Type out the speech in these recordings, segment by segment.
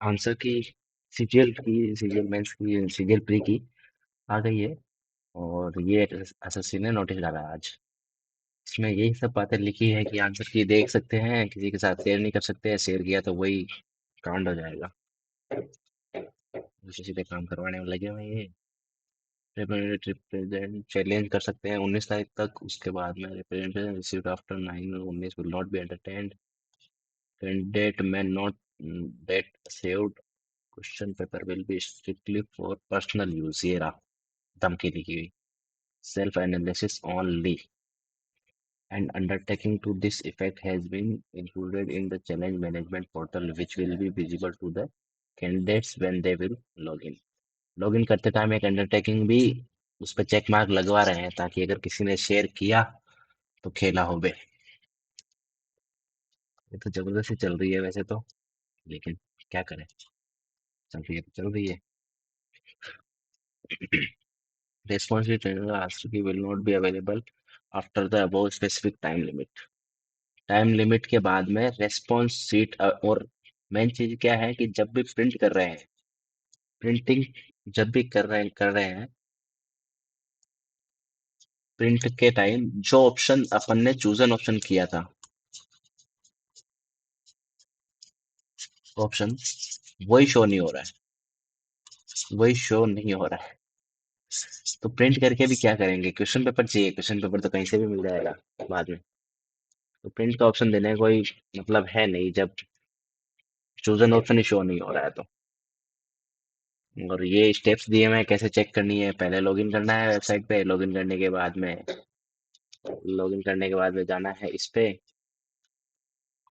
Answer की CGL mains की CGL pre की आ गई है। और ये एसएससी ने नोटिस डाला है आज। इसमें यही सब बातें लिखी है कि आंसर की देख सकते हैं, किसी के साथ शेयर नहीं कर सकते, शेयर किया तो वही कांड हो जाएगा। उसी सीधे काम करवाने में लगे हुए हैं ये। रिप्रेजेंट चैलेंज कर सकते हैं 19 तारीख तक। उसके बाद में representation received after 9 will not be entertained. Candidate may not that saved question paper will be strictly for personal use। ये रहा धमकी दी गई। Self analysis only and undertaking to this effect has been included in the challenge management portal which will be visible to the candidates when they will log in। Log in करते time एक undertaking भी उस पर check mark लगवा रहे हैं, ताकि अगर किसी ने शेयर किया तो खेला हो बे। ये तो जबरदस्ती चल रही है वैसे तो, लेकिन क्या करें, चल रही है तो चल रही है। Responsive trainer asked will not be available after the above specific time limit। Time limit के बाद में रेस्पॉन्स सीट। और मेन चीज क्या है कि जब भी प्रिंट कर रहे हैं, प्रिंटिंग जब भी कर रहे हैं प्रिंट के टाइम जो ऑप्शन अपन ने चूजन ऑप्शन किया था, ऑप्शन वही शो नहीं हो रहा है, वही शो नहीं हो रहा है। तो प्रिंट करके भी क्या करेंगे, क्वेश्चन पेपर चाहिए, क्वेश्चन पेपर तो कहीं से भी मिल जाएगा बाद में। तो प्रिंट का ऑप्शन देने का कोई मतलब है नहीं जब चूजन ऑप्शन ही शो नहीं हो रहा है तो। और ये स्टेप्स दिए हुए हैं कैसे चेक करनी है। पहले लॉगिन करना है वेबसाइट पे, लॉगिन करने के बाद में जाना है इस पे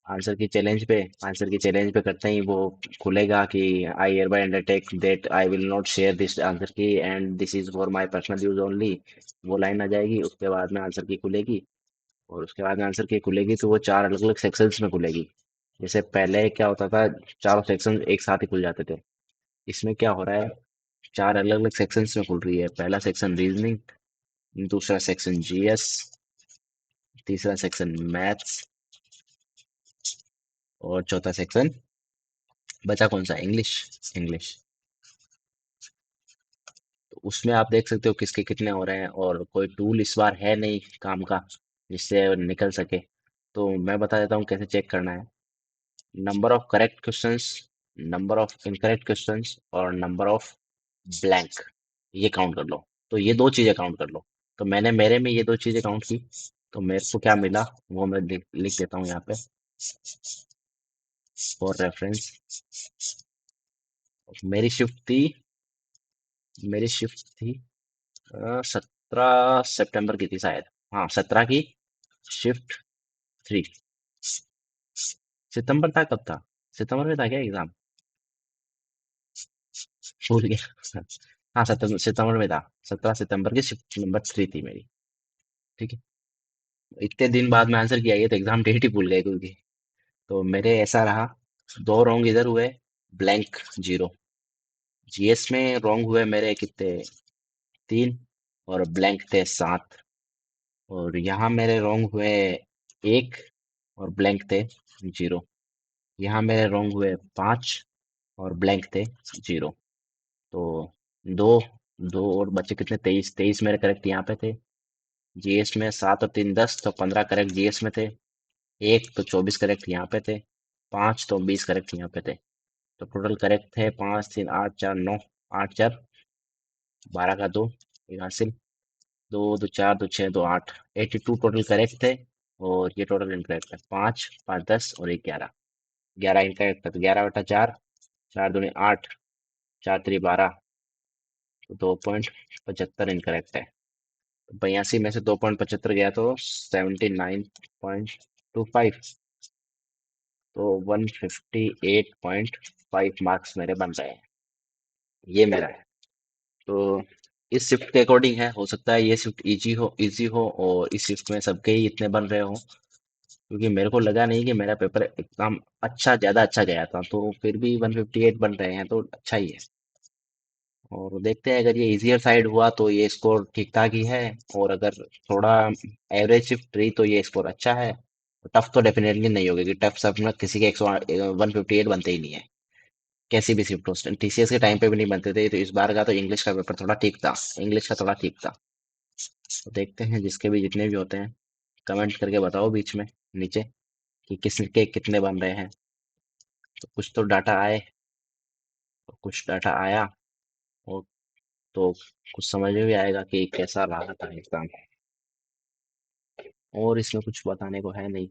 आंसर की चैलेंज पे करते ही वो खुलेगा कि I hereby undertake that I will not share this answer की and this is for my personal use only. वो लाइन आ जाएगी, उसके बाद में आंसर की खुलेगी। और उसके बाद में आंसर की खुलेगी तो वो चार अलग अलग सेक्शंस में खुलेगी। जैसे पहले क्या होता था, चारों सेक्शन एक साथ ही खुल जाते थे। इसमें क्या हो रहा है, चार अलग अलग सेक्शंस में खुल रही है। पहला सेक्शन रीजनिंग, दूसरा सेक्शन जीएस, तीसरा सेक्शन मैथ्स, और चौथा सेक्शन बचा कौन सा, इंग्लिश। इंग्लिश। तो उसमें आप देख सकते हो किसके कितने हो रहे हैं, और कोई टूल इस बार है नहीं काम का जिससे निकल सके। तो मैं बता देता हूँ कैसे चेक करना है। Number of correct questions, number of incorrect questions, और नंबर ऑफ ब्लैंक, ये काउंट कर लो। तो ये दो चीजें काउंट कर लो। तो मैंने मेरे में ये दो चीजें काउंट की, तो मेरे को क्या मिला वो मैं लिख देता हूँ यहाँ पे फॉर रेफरेंस। मेरी शिफ्ट थी मेरी शिफ्ट थी 17 सितंबर की थी शायद। हाँ, 17 की शिफ्ट 3। सितंबर था, कब था, सितंबर में था क्या एग्जाम, भूल गया। हाँ, सितंबर में था। 17 सितंबर की शिफ्ट नंबर 3 थी मेरी। ठीक है। इतने दिन बाद में आंसर किया, ये तो एग्जाम डेट ही भूल गए क्योंकि। तो मेरे ऐसा रहा, दो रॉन्ग इधर हुए, ब्लैंक जीरो। जीएस में रॉन्ग हुए मेरे कितने, 3, और ब्लैंक थे 7। और यहाँ मेरे रॉन्ग हुए 1, और ब्लैंक थे 0। यहाँ मेरे रॉन्ग हुए 5, और ब्लैंक थे 0। तो दो दो और बच्चे कितने, 23। 23 मेरे करेक्ट यहाँ पे थे। जीएस में 7 और 3 10, तो 15 करेक्ट जीएस में थे। 1 तो 24 करेक्ट यहाँ पे थे। 5 तो 20 करेक्ट यहाँ पे थे। तो टोटल करेक्ट थे 5 3 8 4 9, 8 4 12 का 2 हासिल। 2 2 4 2 6 2 8, 82 टोटल करेक्ट थे। और ये टोटल इनकरेक्ट है, 5 5 10 और एक 11। 11 इनकरेक्ट था, तो 11/4, 4 दूनी 8, 4 3 12, तो 2.75 इनकरेक्ट है। 82 में से 2.75 गया तो 79.25, तो 158.5 मार्क्स मेरे बन रहे हैं। ये मेरा है। तो इस शिफ्ट के अकॉर्डिंग है, हो सकता है ये शिफ्ट इजी हो और इस शिफ्ट में सबके ही इतने बन रहे हो। क्योंकि मेरे को लगा नहीं कि मेरा पेपर एकदम ज्यादा अच्छा गया था, तो फिर भी 158 बन रहे हैं तो अच्छा ही है। और देखते हैं, अगर ये इजियर साइड हुआ तो ये स्कोर ठीक ठाक ही है। और अगर थोड़ा एवरेज शिफ्ट रही तो ये स्कोर अच्छा है। टफ तो डेफिनेटली नहीं होगा, कि टफ सब में किसी के 100 158 बनते ही नहीं है। कैसी भी शिफ्ट हो, टीसीएस के टाइम पे भी नहीं बनते थे, तो इस बार का तो इंग्लिश का पेपर थोड़ा ठीक था। इंग्लिश का थोड़ा ठीक था। तो देखते हैं, जिसके भी जितने भी होते हैं, कमेंट करके बताओ बीच में, नीचे, कि किसके कितने बन रहे हैं। तो कुछ तो डाटा आए, और कुछ डाटा आया, और तो कुछ समझ में भी आएगा कि कैसा रहा था एग्जाम। और इसमें कुछ बताने को है नहीं।